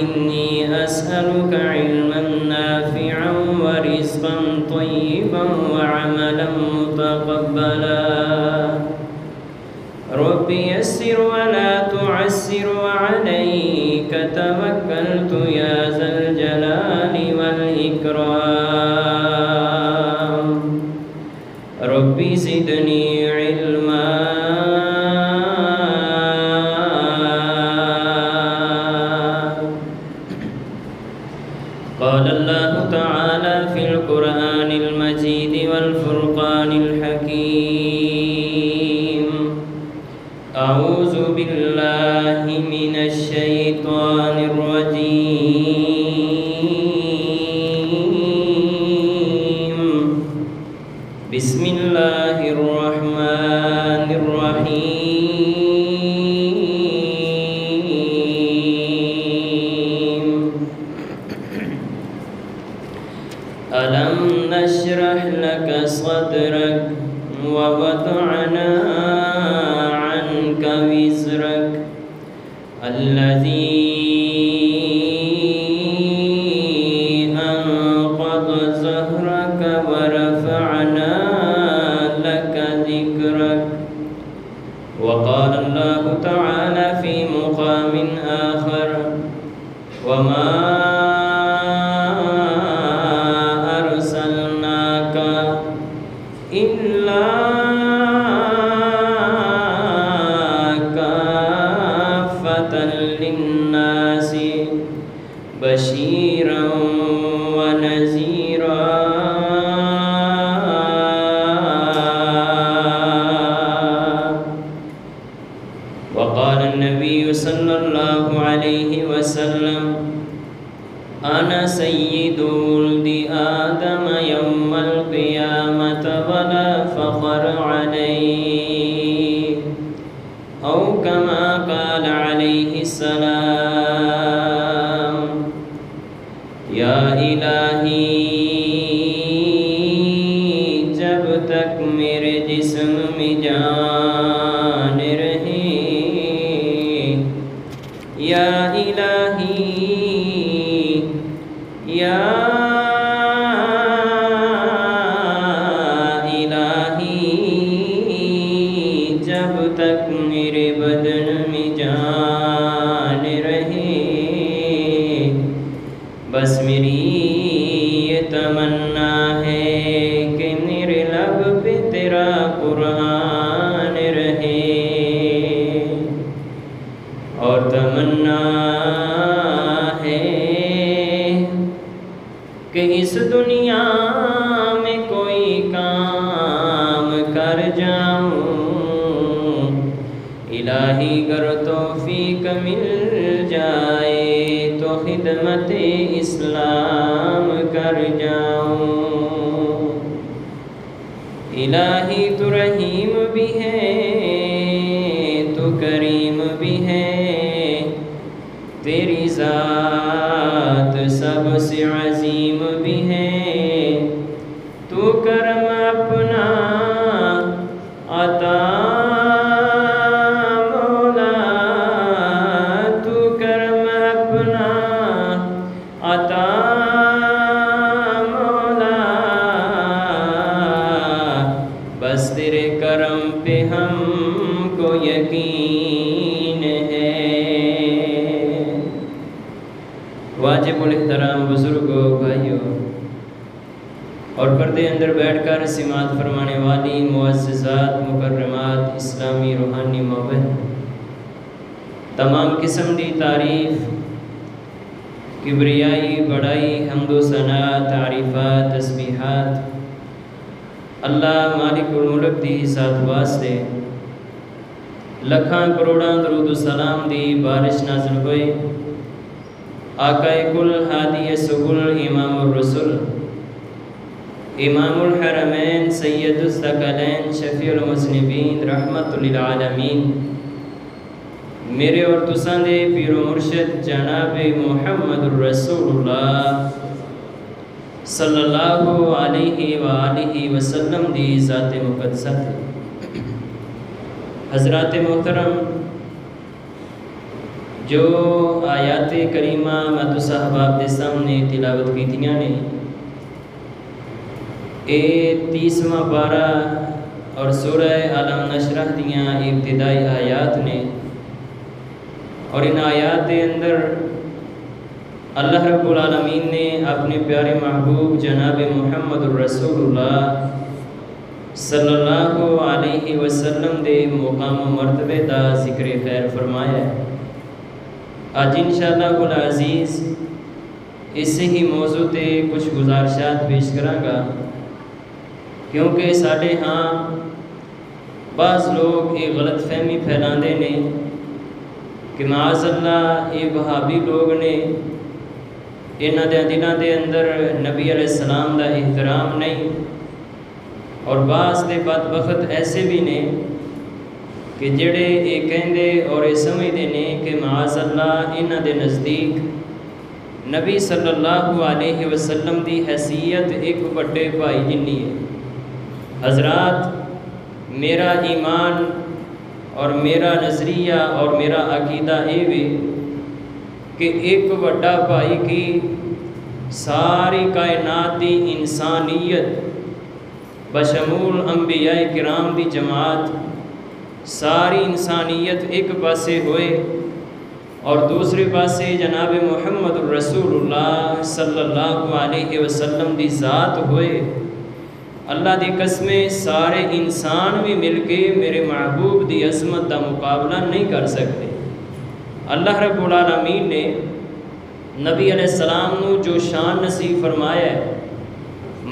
إني أسألك علما نافعا ورزقا طيبا وعملا متقبلا رب يسر ولا تعسر وعليك توكلت يا ذا الجلال والإكرام رب زدني علما قال الله تعالى في القرآن المجيد والفرقان الحكيم أعوذ بالله من الشيطان الرجيم بسم الله الرحمن الرحيم ألم نشرح لك صدرك ووضعنا عنك وزرك الذي أنقض ظهرك ورفعنا لك ذكرك وقال الله تعالى في مقام آخر وما أرسلناك إلا كافة للناس بشيرا ونذيرا وقال النبي صلى الله عليه وسلم أنا سيد ولد آدم يوم القيامة ولا فخر عليه أو كما قال عليه السلام یا الہی جب تک میرے جسم میں جان رہے یا الہی یا الہی جب تک میرے بدن میں جان رہے بس میری یہ تمنا ہے کہ میرے لب پہ تیرا قرآن رہے اور تمنا ہے کہ اس دنیا میں کوئی کام کر جاؤں الہی گر توفیق مل جائے تو خدمت اسلام کر جاؤں الہی تو رحیم بھی ہے تو کریم بھی ہے تیری ذات سب سے عظیم بھی ہے تو کرم اپنا عطا بس تیرے کرم پہ ہم کو یقین ہے واجب الاحترام بزرگوں بھائیوں اور پردے اندر بیٹھ کر سماعت فرمانے والی معززات مکرمات اسلامی روحانی ماں بہن تمام قسم دی تعریف کبریائی بڑائی حمد و ثنا تعریفات تسبیحات اللہ مالک الملک دی ذات واسطے لکھاں کروڑاں درود و سلام دی بارش نازل ہوئے آقا کل ہادی سبل امام الرسل امام الحرمین سید الثقلین شفیع المذنبین رحمت للعالمین میرے اور تساں دے پیر و مرشد جناب محمد الرسول اللہ صلی اللہ علیہ وآلہ وسلم دی ذات مقدسہ تھی حضرات محترم جو آیات کریمہ میں تسا احباب دے سامنے تلاوت کیتیاں نے، اے 30واں پارہ اور سورہ علم نشرح دیاں ابتدائی آیات نے، اور ان آیات کے اندر اللہ رب العالمین نے اپنے پیارے محبوب جناب محمد الرسول اللہ صلی اللہ علیہ وسلم دے مقام و مرتبے دا ذکر خیر فرمایا ہے۔ آج انشاءاللہ العزیز اسی ہی موضوع تے کچھ گزارشات پیش کراں گا، کیونکہ ساڈے ہاں بعض لوگ یہ غلط فہمی پھیلاندے نے کہ معاذ اللہ یہ وہابی لوگ نے، انہاں دے دلاں دے اندر نبی علیہ السلام دا احترام نہیں، اور بعض دے بدبخت ایسے بھی نے کہ جڑے یہ کہندے اور یہ سمجھدے نے کہ معاذ اللہ انہاں دے نزدیک نبی صلی اللہ علیہ وسلم دی حیثیت ایک بڑے بھائی جنی ہے۔ حضرات، میرا ایمان اور میرا نظریہ اور میرا عقیدہ یہ بھی کہ ایک بڑا بھائی کی ساری کائنات دی انسانیت بشمول انبیاء کرام دی جماعت، ساری انسانیت ایک پاسے ہوئے اور دوسرے پاسے جناب محمد الرسول اللہ صلی اللہ علیہ وسلم دی ذات ہوئے، اللہ دی قسمیں سارے انسان بھی مل کے میرے محبوب دی عظمت دا مقابلہ نہیں کر سکتے۔ اللہ رب العالمین نے نبی علیہ السلام نو جو شان نصیب فرمایا ہے،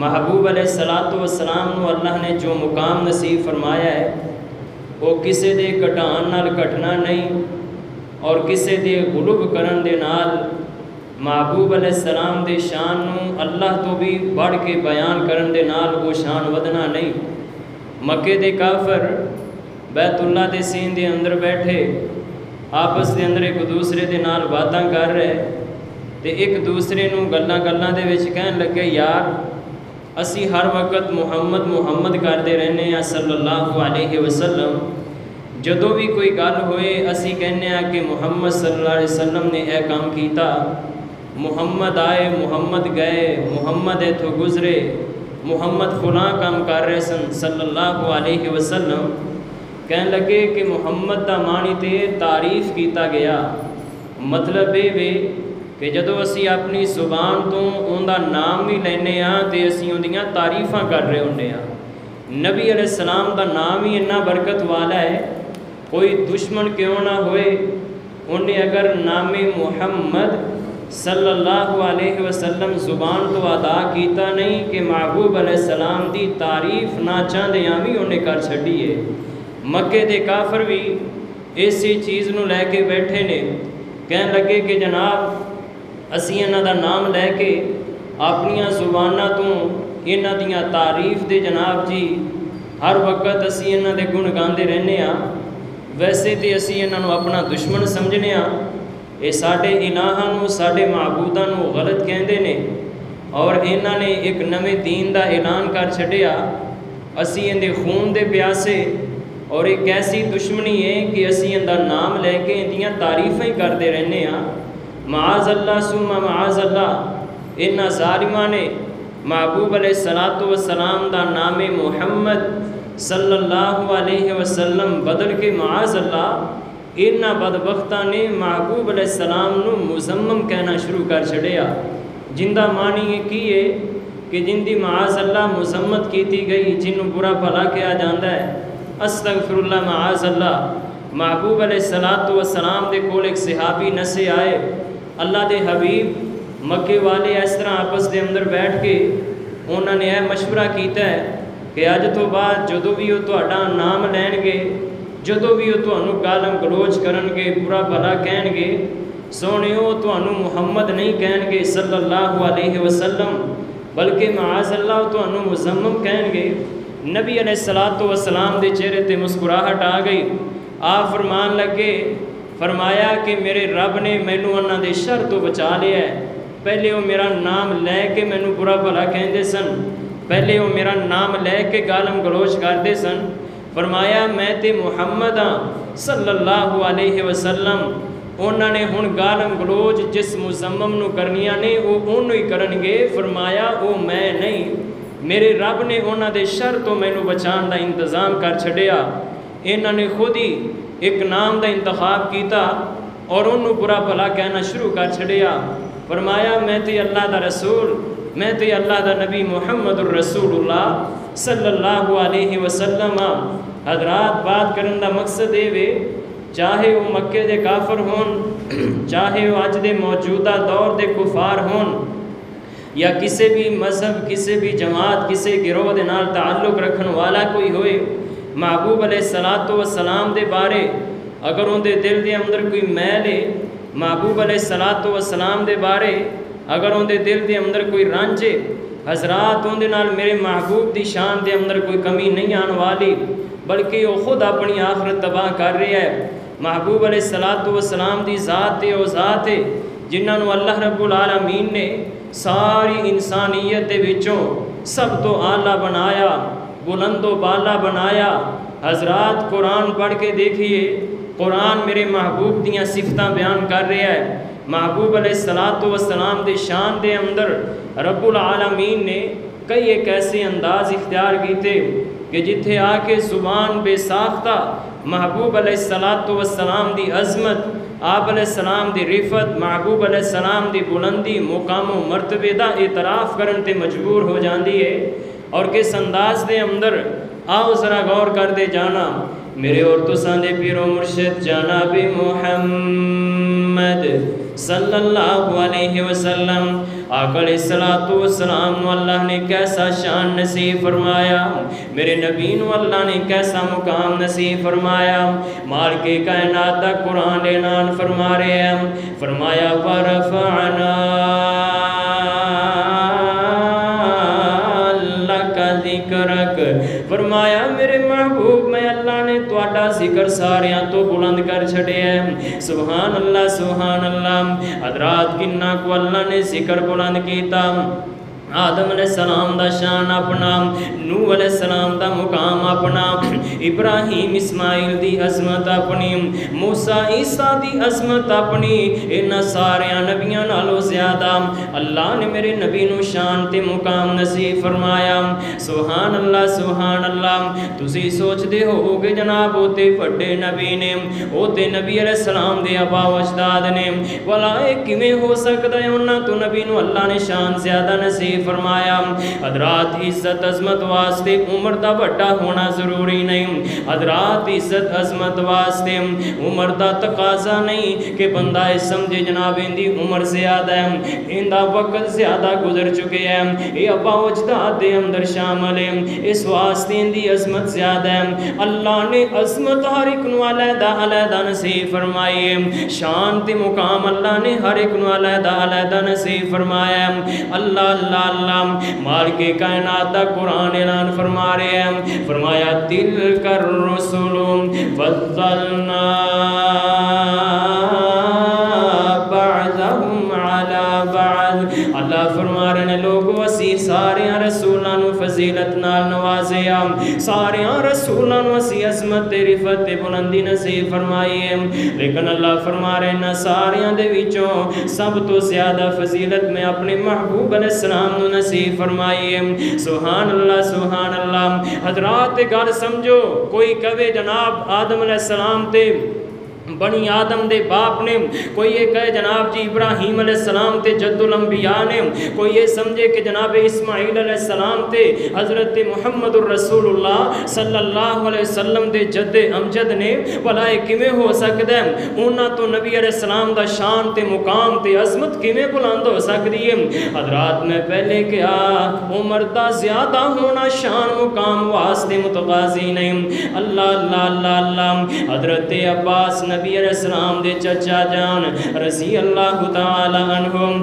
محبوب علیہ السلام نو اللہ نے جو مقام نصیب فرمایا ہے، وہ کسے دے کٹان نال کٹنا نہیں اور کسے دے غلب کرن دے نال محبوب علیہ السلام دے شان نو اللہ تو بھی بڑھ کے بیان کرن دے نال وہ شان ودنا نہیں۔ مکے دے کافر بیت اللہ دے سین دے اندر بیٹھے آپس دے اندر ایک دوسرے دے نال باتاں کر رہے تے ایک دوسرے نو گلاں دے وچ کہن لگے، یار اسی ہر وقت محمد محمد کرتے رہنے ہیں صلی اللہ علیہ وسلم، جدوں بھی کوئی گل ہوئے اسی کہنے ہیں کہ محمد صلی اللہ علیہ وسلم نے اے کام کیتا، محمد آئے محمد گئے، محمد ایتھوں گزرے، محمد فلاں کام کر رہے سن صلی اللہ علیہ وسلم۔ کہنے لگے کہ محمد دا معنی تے تعریف کیتا گیا، مطلب یہ کہ جدو اسی اپنی زبان تو ان دا نام بھی لینے ہاں تے اسی ان دیاں تعریفاں کر رہے ہونے ہاں۔ نبی علیہ السلام دا نام ہی اتنا برکت والا ہے، کوئی دشمن کیوں نہ ہوئے انہیں اگر نام محمد صلی اللہ علیہ وسلم زبان تو ادا کیتا نہیں کہ محبوب علیہ السلام دی تعریف نہ چاہتے ہیں بھی انہیں کر چھڑی ہے۔ مکے دے کافر بھی اسی چیز نو لے کے بیٹھے نے، کہنے لگے کہ جناب اسی انہاں دا نام لے کے اپنیاں زباناں تو انہاں دیاں تعریف دے جناب جی ہر وقت اسی انہاں دے گن گاندے رہنے ہاں، ویسے تے اسی انہاں نو اپنا دشمن سمجھنے ہاں، اے ساڈے الہاں نو ساڈے معبوداں نو غلط کہندے نے اور انہاں نے ایک نویں دین دا اعلان کر چھڈیا، اسی ان دے خون دے پیاسے اور ایک ایسی دشمنی ہے کہ اسی ان دا نام لے کے ان دیاں تعریفیں ہی کرتے رہنے ہاں۔ معاذ اللہ ثم معاذ اللہ، انہاں ظالماں نے محبوب علیہ السلام دا نام محمد صلی اللہ علیہ وسلم بدل کے معاذ اللہ انہاں بدبختاں نے محبوب علیہ السلام نو مذمم کہنا شروع کر چھڑیا، جن دا معنی یہ کی ہے کہ جن دی معاذ اللہ مذمت کیتی گئی، جنوں برا بھلا کیا جاندا ہے، استغفر اللہ معاذ اللہ۔ محبوب علیہ السلام دے کول ایک صحابی نسے آئے، اللہ دے حبیب مکے والے اس طرح آپس دے اندر بیٹھ کے انہوں نے یہ مشورہ کیتا ہے کہ اج تو بعد جدوں بھی وہ تہاڈا نام لین گے، جدوں بھی وہ تہانوں گالم گلوچ کرن گے، برا بھلا کہن گے، سونیو تہانوں محمد نہیں کہن گے صلی اللہ علیہ وسلم، بلکہ معاذ اللہ تہانوں مذمم کہن گے۔ نبی علیہ السلام دے چہرے تے مسکراہٹ آ گئی، آپ فرمان لگے، فرمایا کہ میرے رب نے مینوں انہاں دے شر تو بچا لیا ہے۔ پہلے وہ میرا نام لے کے مینوں برا بھلا کہندے سن، پہلے وہ میرا نام لے کے گالم گلوچ کرتے سن، فرمایا میں تے محمد ہاں صلی اللہ علیہ وسلم، انہوں نے ہن گالم گلوچ جس مزمم نو کرنیاں نے وہ انہوں ہی کرنگے. فرمایا وہ میں نہیں، میرے رب نے انہوں دے شر تو مینوں بچان دا انتظام کر چھڑیا. انہوں نے خود ہی ایک نام دا انتخاب کیتا اور انہوں برا بھلا کہنا شروع کر چھڑیا. فرمایا میں تے اللہ دا رسول، میں تے اللہ دا نبی محمد الرسول اللہ صلی اللہ علیہ وسلم. حضرات بات کرن دا مقصد اے وے چاہے وہ مکے دے کافر ہون، چاہے وہ اج دے موجودہ دور دے کفار ہون، یا کسی بھی مذہب، کسی بھی جماعت، کسی گروہ دے نال تعلق رکھن والا کوئی ہوئے، محبوب علیہ السلام دے بارے اگر ان دے دل دے اندر کوئی میل ہے، محبوب علیہ السلام دے بارے اگر ان دے دل دے اندر کوئی رنج ہے، حضرات ان دے نال میرے محبوب دی شان دے اندر کوئی کمی نہیں آن والی، بلکہ وہ خود اپنی آخرت تباہ کر رہا ہے. محبوب علیہ السلام دی ذات ہے، وہ ذات ہے جنہاں نو اللہ رب العالمین نے ساری انسانیت دے وچوں سب تو اعلیٰ بنایا، بلند و بالا بنایا. حضرات قرآن پڑھ کے دیکھیے، قرآن میرے محبوب دیاں صفتاں بیان کر رہا ہے. محبوب علیہ السلام دے شان دے اندر رب العالمین نے کئی ایک ایسے انداز اختیار کیتے کہ جتھے آ کے زبان بے ساختہ محبوب علیہ السلام دی عظمت، آپ علیہ السلام دی رفت، محبوب علیہ السلام دی بلندی، مقام و مرتبے دا اعتراف کرن تے مجبور ہو جاندی ہے. اور کس انداز دے اندر آؤ ذرا غور کر دے جانا. میرے اور تساں دے پیر و مرشد جناب محمد صلی اللہ علیہ وسلم آقا علیہ السلام نو اللہ نے کیسا شان نصیب فرمایا، میرے نبی نو اللہ نے کیسا مقام نصیب فرمایا. مالک کائنات دا قرآن اعلان فرما رہے ہیں، فرمایا ورفعنا لک ذکرک، فرمایا میرے محبوب میں اللہ نے تواڈا ذکر ساریاں تو بلند کر چھڑے ہیں. سبحان اللہ سبحان اللہ. حضرات کنہ کو اللہ نے ذکر بلند کیتا. آدم علیہ السلام دا شان اپنا، نوح علیہ السلام دا مقام اپنا، ابراہیم اسماعیل دی عظمت اپنی، موسیٰ عیسیٰ دی عظمت اپنی. ان سارے نبیاں نالوں زیادہ اللہ نے میرے نبی نو شان تے مقام نصیب فرمایا. سبحان اللہ سبحان اللہ. تسی سوچ دے ہو کہ جناب وہ تے بڑے نبی نے، وہ تے نبی علیہ السلام دے آبا و اجداد نے، بھلا اے کیویں ہو سکدا ہے انہاں تو نبی نو اللہ نے شان زیادہ نصیب فرمایا. حضرات عزت عظمت واسطے عمر دا بڑا ہونا ضروری نہیں. حضرات عزت عظمت واسطے عمر دا تقاضا نہیں کہ بندہ سمجھے جناب ان دی عمر زیادہ ہے، ان دا وقت زیادہ گزر چکے ہیں، یہ ابا اجداد دے اندر شامل ہے، اس واسطے ان دی عظمت زیادہ ہے. اللہ نے عظمت ہر ایک نو علیحدہ علیحدہ نصیب فرمائی ہے، شان تے مقام اللہ نے ہر ایک نو علیحدہ علیحدہ نصیب فرمایا ہے. اللہ اللہ اللہ. مالک کائنات دا قرآن اعلان فرما رہے ہیں، فرمایا تلک الرسل فضلنا بعضهم على بعض. اللہ فرما رہے ہیں لوگوں اسی سارے رسولاں نو فضیلت نال نوازیا، سارے رسولاں نو اسی عظمت تے رفت تے بلندی نصیب فرمائی ہے. لیکن اللہ فرما رہے ہیں ساریاں دے وچوں سب تو زیادہ فضیلت میں اپنے محبوب علیہ السلام نو نصیب فرمائی ہے. سبحان اللہ سبحان اللہ. حضرات گل سمجھو، کوئی کہے جناب آدم علیہ السلام تے بنی آدم دے باپ نے، کوئی یہ کہے جناب جی ابراہیم علیہ السلام تے جد الانبیاء نے، کوئی یہ سمجھے کہ جناب اسماعیل علیہ السلام تے حضرت محمد الرسول اللہ صلی اللہ علیہ وسلم دے جد امجد نے. بھلا یہ کیویں ہو سکدا ہے؟ انہاں تو نبی علیہ السلام دا شان تے مقام تے عظمت کیویں بلند ہو سکدی ہے؟ حضرات میں پہلے کہا عمر دا زیادہ ہونا شان مقام واسطے متقاضی نہیں. اللہ اللہ اللہ اللہ. حضرت عباس نبی علیہ السلام دے چچا جان رضی اللہ تعالی عنہم،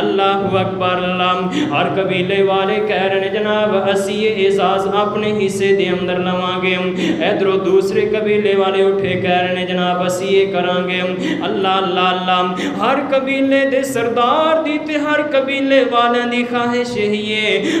اللہ اکبر اللہ۔ ہر قبیلے والے کہہ رہے ہیں جناب اسی یہ اعزاز اپنے حصے دے اندر لواں گے۔ ادھروں دوسرے قبیلے والے اٹھے کہہ رہے ہیں جناب اسی یہ کران گے۔ اللہ اللہ اللہ، ہر قبیلے دے سردار دی تے ہر قبیلے والیاں دی خواہش ہے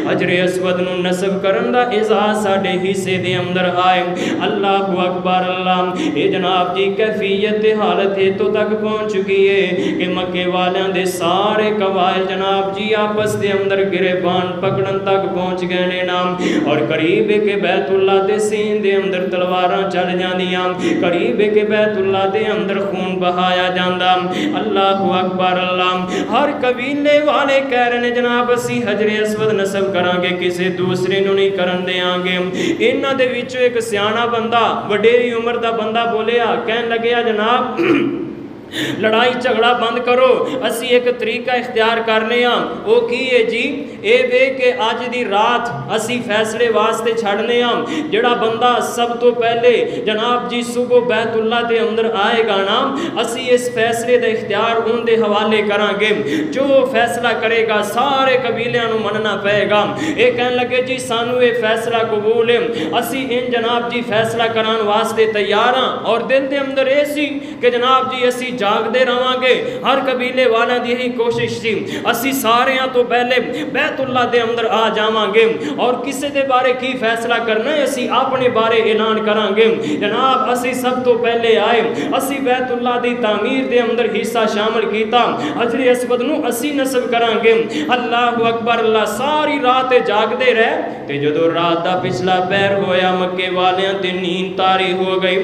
حجر اسود نو نصب کرن دا اعزاز ساڈے حصے دے اندر آئے۔ اللہ اکبر اللہ۔ اے جناب جی کیفیت حالت تو تک پہنچ چکی ہے کہ مکے والیاں دے سارے قبائل جناب جی آپس دے اندر گریبان پکڑن تک پہنچ گئے نے نام، اور قریب ہے کہ بیت اللہ دے سین دے اندر تلواراں چل جاندیاں، قریب ہے کہ بیت اللہ دے اندر خون بہایا جاندا۔ اللہ اکبر اللہ۔ ہر قبیلے والے کہہ رہے ہیں جناب اسی حجر اسود نصب کران گے، کسی دوسرے نو نہیں کرن دیاں گے۔ انہاں دے وچوں ایک سیاںا بندہ وڈیری عمر دا بندہ بولیا، کہن لگیا جناب لڑائی جھگڑا بند کرو، اسی ایک طریقہ اختیار کرنے ہاں۔ او کی ہے جی؟ اے وے کہ آج دی رات اسی فیصلے واسطے چھڑنے ہاں، جڑا بندہ سب تو پہلے جناب جی صبح بیت اللہ دے اندر آئے گا نا، اسی اس فیصلے دا اختیار ان دے حوالے کران گے، جو فیصلہ کرے گا سارے قبیلیاں نو مننا پائے گا۔ اے کہن لگے جی سانو اے فیصلہ قبول ہے، اسی ان جناب جی فیصلہ کران واسطے تیار ہاں، اور دل دے اندر اے سی کہ جناب جی اسی جاگ دے رہاں گے۔ ہر قبیلے والا دی ہی کوشش تھی اسی سارے ہاں تو پہلے بیت اللہ دے اندر آ جاواں گے، اور کسے دے بارے کی فیصلہ کرنا ہے اسی اپنے بارے اعلان کران گے۔ جناب اسی سب تو پہلے آئے، اسی بیت اللہ دی تعمیر دے اندر حصہ شامل کیتا، حجر اسود نو اسی نصب کران گے۔ اللہ اکبر اللہ۔ ساری رات جاگ دے رہے تے جدو رات دا پچھلا پیر ہویا مکے والیاں تے نیند طاری ہو گئی،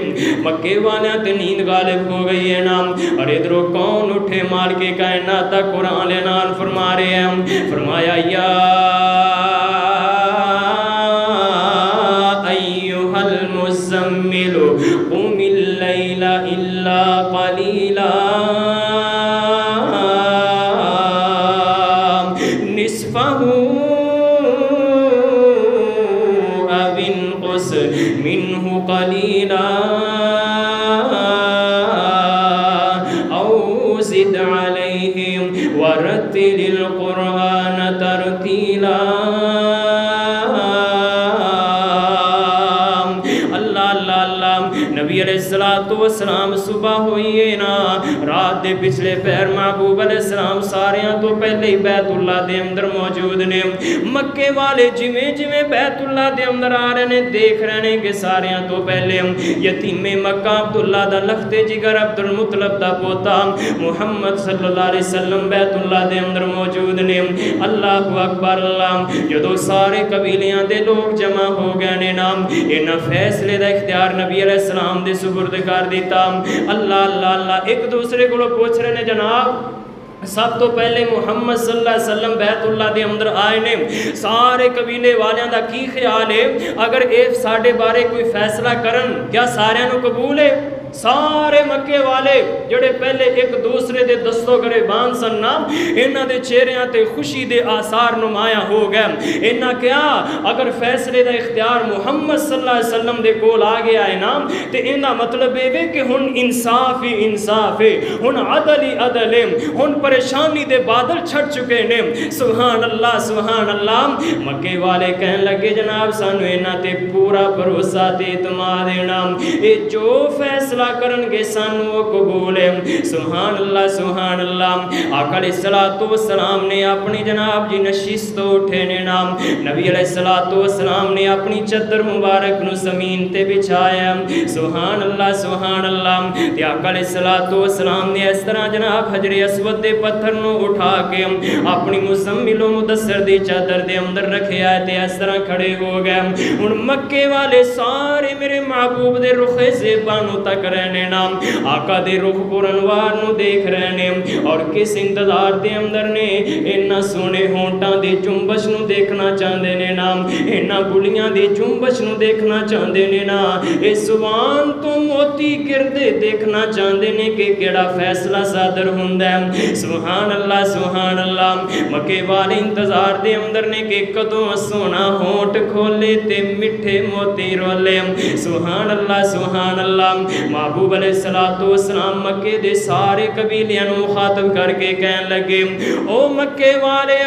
مکے والیاں تے نیند غالب ہو گئی ہے نام۔ اور ادھروں کون اٹھے مال کے کائنات دا قرآن اعلان فرما رہے ہیں، فرمایا یا ایھا المزمل قم اللیل الا قلیلا نصفہ او انقص منہ قلیلا زد علیہم ورتل القرآن ترتیلا۔ نبی علیہ السلام صبح ہوئی ہے نا، رات دے پچھلے پیر محبوب علیہ السلام ساریاں تو پہلے ہی بیت اللہ دے اندر موجود نے۔ مکے والے جویں جویں بیت اللہ دے اندر آ رہے نے دیکھ رہے ہیں کہ ساریاں تو پہلے یتیم مکہ عبداللہ دا لخت جگر عبد المطلب دا پوتا محمد صلی اللہ علیہ وسلم بیت اللہ دے اندر موجود نے۔ اللہ اکبر اللہ۔ جدو سارے قبیلیاں دے لوگ جمع ہو گئے نے نام، انہاں فیصلے دا اختیار نبی علیہ السلام دے سپرد کر دیتا۔ اللہ اللہ اللہ۔ ایک دوسرے کو پوچھ رہے ہیں جناب سب تو پہلے محمد صلی اللہ علیہ وسلم بیت اللہ دے اندر آئے نے، سارے قبیلے والیاں دا کی خیال ہے؟ اگر اے ساڈے بارے کوئی فیصلہ کرن کیا سارے نو قبول ہے؟ سارے مکے والے جڑے پہلے ایک دوسرے دے دستوں گریبان سن نا، انہاں دے چہریاں تے خوشی دے آثار نمایاں ہو گئے۔ انہاں کیا اگر فیصلے دا اختیار محمد صلی اللہ علیہ وسلم دے کول آ گیا ہے نا، تے انہاں مطلب اے کہ ہن انصاف ہی انصاف ہے، ہن عدل ہی عدل ہے، ہن پریشانی دے بادل چھٹ چکے نے۔ سبحان اللہ سبحان اللہ۔ مکے والے کہن لگے جناب سانو انہاں تے پورا بھروسہ تے اعتماد ہے نا، اے جو فیصلہ کرن گے سانو قبول ہے۔ سبحان اللہ سبحان اللہ۔ آقا علیہ السلام نے اپنی جناب جی نشست اٹھے نے نام، نبی علیہ السلام نے اپنی چادر مبارک نو زمین تے بچھایا۔ سبحان اللہ سبحان اللہ۔ تے آقا علیہ السلام نے اس طرح جناب حجر اسود دے پتھر نو اٹھا کے اپنی مزمل و مدثر دی چادر دے اندر رکھیا تے اس طرح کھڑے ہو گئے۔ ہن مکے والے سارے میرے محبوب دے رخ زیبانو تک رہنے نام، آقا دے رخ پر انوار نو دیکھ رہنے، اور کس انتظار دے اندر نے انہاں سونے ہونٹاں دے جنبش نو دیکھنا چاہندے نے نام، انہاں بلیاں دے جنبش نو دیکھنا چاہندے نے نا، اس زبان تو موتی گردے دیکھنا چاہندے نے کہ کیڑا فیصلہ صادر ہوندا ہے۔ سبحان اللہ سبحان اللہ۔ مکے والے انتظار دے اندر نے کہ کدوں سونا ہونٹ کھولے تے میٹھے موتی رولے۔ سبحان اللہ سبحان اللہ۔ محبوب علیہ السلام مکے دے سارے قبیلیاں نو مخاطب کر کے کہن لگے او مکے والے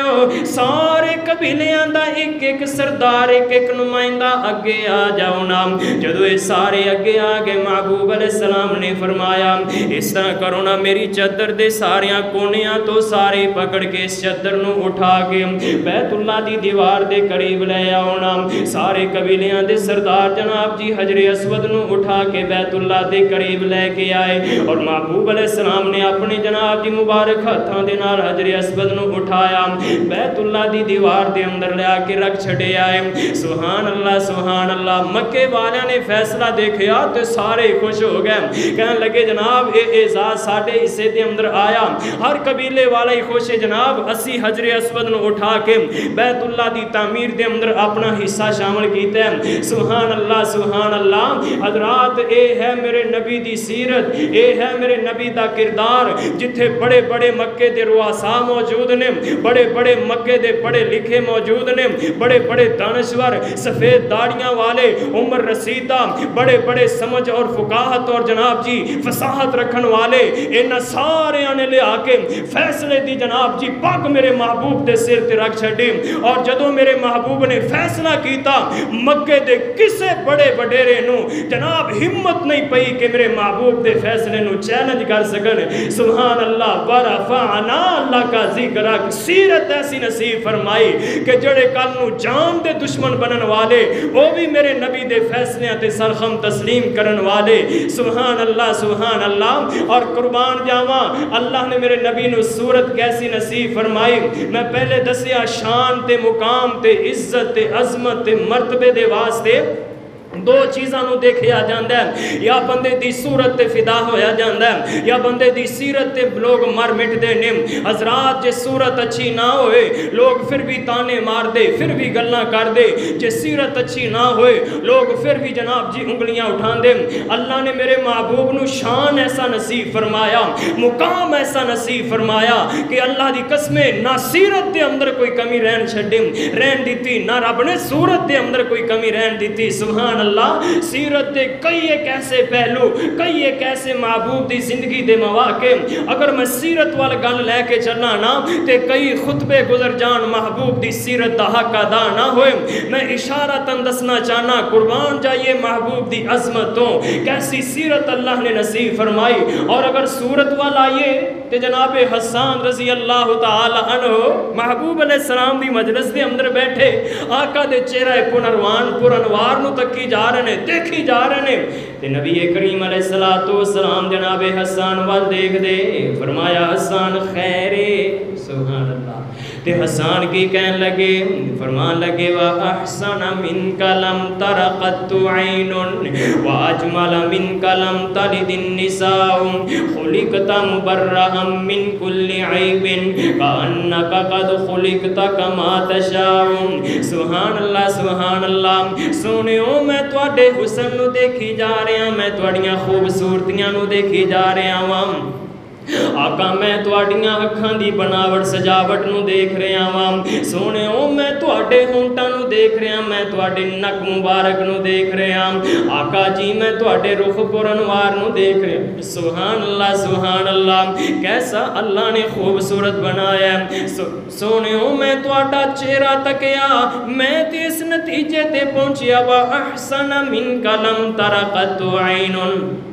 سارے قبیلیاں دا ایک ایک سردار ایک ایک نمائندہ اگے آ جاؤ نا۔ جدو یہ سارے اگے آگے محبوب علیہ السلام نے فرمایا اس طرح کرو نا میری چادر دے ساریاں کونیاں تو سارے پکڑ کے اس چادر نو اٹھا کے بیت اللہ دی دیوار دے قریب لے آؤ نا۔ سارے قبیلیاں دے سردار جناب جی حجر اسود نو اٹھا کے بیت اللہ دے قریب لے کے آئے اور محبوب علیہ السلام نے اپنے جناب جی مبارک ہاتھاں دے نال حجر اسود نو اٹھایا بیت اللہ دی دیوار دے اندر لے آ کے رکھ چھڑے آئے۔ سبحان اللہ سبحان اللہ۔ مکے والے نے فیصلہ دیکھیا تو سارے خوش ہو گئے، کہنے لگے جناب اے اعزاز ساڈے حصے دے اندر آیا۔ ہر قبیلے والا ہی خوش ہے جناب اسی حجر اسود نو اٹھا کے بیت اللہ دی تعمیر دے اندر اپنا حصہ شامل کیتا ہے۔ سبحان اللہ سبحان اللہ۔ حضرات اے ہے میرے نبی دی سیرت، اے ہے میرے نبی دا کردار، جتھے بڑے بڑے مکے دے رؤساء موجود نے، بڑے بڑے مکے دے پڑھے لکھے موجود نے، بڑے بڑے دانشور سفید داڑیاں والے عمر رسیدہ بڑے بڑے سمجھ اور فقاہت اور جناب جی فصاحت رکھن والے انہاں سارے آنے لے آکے فیصلے دی جناب جی پگ میرے محبوب دے سر تے رکھ چھڑی اور جدوں میرے محبوب نے فیصلہ کیتا مکے دے کسے بڑے وڈیرے نو جناب ہمت نہیں پئی کہ میرے محبوب دے فیصلے نو چیلنج کر سکن۔ سبحان اللہ ورفعنا اللہ کا ذکر سیرت ایسی نصیب فرمائی کہ جڑے کل نو جان دے دشمن بنن والے وہ بھی میرے نبی دے فیصلے تے سرخم تسلیم کرن والے۔ سبحان اللہ سبحان اللہ۔ اور قربان جاواں اللہ نے میرے نبی نو صورت کیسی نصیب فرمائی۔ میں پہلے دسیا شان تے مقام تے عزت تے عظمت تے مرتبے دے واسطے دو چیزاں نو دیکھیا جاندا ہے، یا بندے دی صورت تے فدا ہویا جاندا ہے یا بندے دی سیرت تے لوگ مر مٹ دے نے۔ حضرات جے صورت اچھی نہ ہوئے لوگ پھر بھی تانے مار دے پھر بھی گلاں کر دے، جے سیرت اچھی نہ ہوئے لوگ پھر بھی جناب جی انگلیاں اٹھان دے۔ اللہ نے میرے محبوب نو شان ایسا نصیب فرمایا، مقام ایسا نصیب فرمایا کہ اللہ دی قسمیں نہ سیرت دے اندر کوئی کمی رہن دیتی، نہ رب نے صورت دے اندر کوئی کمی رہن دیتی۔ سبحان اللہ۔ سیرت دے کئی ایک ایسے پہلو، کئی ایک ایسے محبوب دی زندگی دے مواقع اگر میں سیرت وال گل لے کے چلنا نا تے کئی خطبے گزر جان محبوب دی سیرت دا حق ادا نہ ہوئے۔ میں اشارتاً دسنا چاہنا قربان جائیے محبوب دی عظمتوں کیسی سیرت اللہ نے نصیب فرمائی۔ اور اگر صورت وال آئیے تے جناب حسان رضی اللہ تعالی عنہ محبوب علیہ السلام دی مجلس دے اندر بیٹھے آقا دے چہرہ پرانوار نو تکی جا رہے ہیں دیکھی جا رہے ہیں تے نبی کریم علیہ السلام جناب حسان وال دیکھ دے فرمایا حسان خیرے۔ سبحان اللہ۔ تے حسان کی کہن لگے فرمان لگے وَأَحْسَنَ مِنْكَ لَمْ تَرَ قَطُّ عَيْنٌ وَأَجْمَلَ مِنْكَ لَمْ تَلِدِ النِّسَاءُ خُلِقْتَ مُبَرَّأً مِنْ كُلِّ عَيْبٍ كَأَنَّكَ قَدْ خُلِقْتَ كَمَا تَشَاءُ۔ سبحان اللہ سبحان اللہ۔ سونیو میں تواڈے حسن نو دیکھی جا رہا ہاں، میں تواڈیاں خوبصورتیاں نو دیکھی جا رہا ہاں آقا، میں تواڈیاں اکھاں دی بناوٹ سجاوٹ نو دیکھ رہا ہاں سونے او، میں تواڈے ہونٹاں نو دیکھ رہا ہاں، میں تواڈے نک مبارک نو دیکھ رہا ہاں آقا جی، میں تواڈے رخ پرانوار نو دیکھ رہا ہوں۔ سبحان اللہ سبحان اللہ۔ کیسا اللہ نے خوبصورت بنایا ہے۔ سونے او، میں تواڈا چہرہ تکیا میں تے اس نتیجے تے پہنچیا وَأَحْسَنَ مِنْكَ لَمْ تَرَ قَطُّ عَيْنٌ۔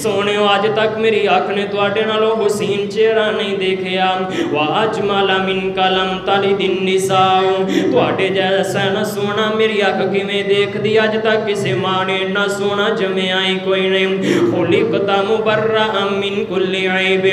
سونے آج تک میری آنکھ نے تواڈے نالوں حسین چہرہ نہیں دیکھیا۔ وَأَجْمَلَ مِنْكَ لَمْ تَلِدِ النِّسَاءُ تواڈے جیسا نہ سونا میری آنکھ کیویں دیکھ دی اج تک کسے ماں نے نہ سونا جمیا ہی کوئی نہیں۔ خُلِقْتَ مُبَرَّأً مِنْ كُلِّ عَيْبٍ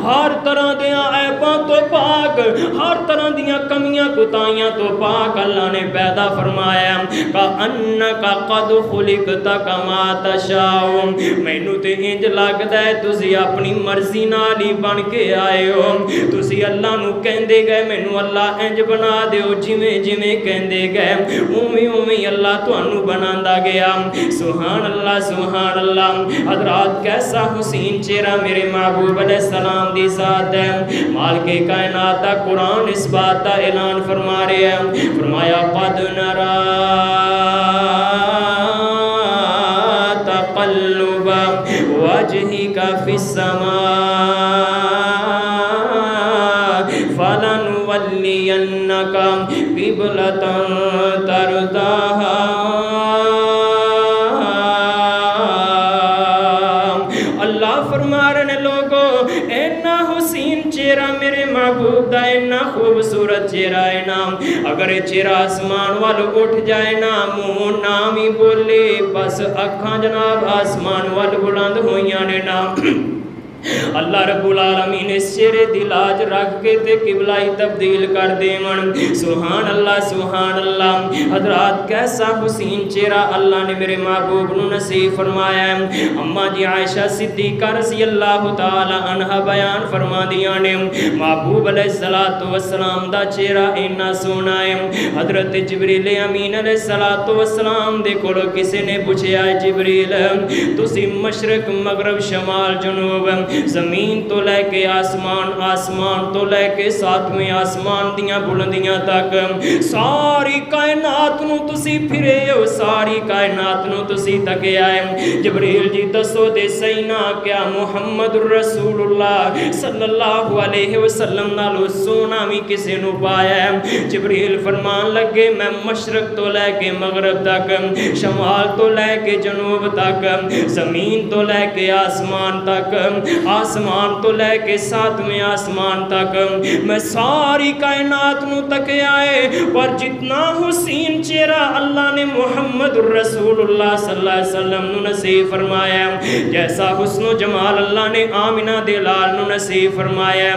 ہر طرح دیاں عیباں تو پاک، ہر طرح دیاں کمیاں کوتاہیاں تو پاک اللہ نے پیدا فرمایا۔ كَأَنَّكَ قَدْ خُلِقْتَ كَمَا تَشَاءُ مینوں تے انج لگدا ہے تسی اپنی مرضی نال ہی بن کے آئے ہو۔ تسی اللہ نو کہندے گئے مینوں اللہ انج بنا دیو جویں جویں کہندے گئے اوویں اوویں اللہ تانوں بناندا گیا۔ سبحان اللہ سبحان اللہ۔ حضرات کیسا حسین چہرہ میرے محبوب علیہ السلام دی ذات ہے۔ مالک کائنات کا قرآن اس بات کا اعلان فرما رہا ہے، فرمایا قد نرى تقلب اگر چہرہ آسمان وال اٹھ جائے نا منہ نام ہی بولے بس اکھاں جناب آسمان وال بلند ہوئیاں نے نا اللہ رب العالمین اس چہرے دی لاج رکھ کے تے قبلہ تبدیل کر دیون سبحان اللہ حضرات کیسا حسین چہرہ اللہ نے میرے محبوب نو نصیب فرمایا ہے اماں جی عائشہ صدیقہ رضی اللہ تعالی عنہ بیان فرما دیاں نے محبوب علیہ السلام دا چہرہ اتنا سونا ہے حضرت جبریل امین علیہ السلام دے کولو کسی نے پوچھا ہے جبریل تسی مشرق مغرب شمال جنوب زمین تو لے کے آسمان آسمان تو لے کے ساتویں آسمان دیاں بلندیاں تک ساری کائنات نو تسی پھرے ہو ساری کائنات نو تسی تکے آئے جبریل جی دسو دے سینا کیا محمد رسول اللہ صلی اللہ علیہ وسلم نالو سونا بھی کسی نو پایا ہے جبریل فرمان لگے میں مشرق تو لے کے مغرب تک شمال تو لے کے جنوب تک زمین تو لے کے آسمان تک آسمان تو لے کے ساتویں آسمان تک میں ساری کائنات نو تک آئے پر جتنا حسین چہرہ اللہ نے محمد رسول اللہ صلی اللہ علیہ وسلم نو نصیب فرمایا جیسا حسن و جمال اللہ نے آمنہ دے لال نو نصیب فرمایا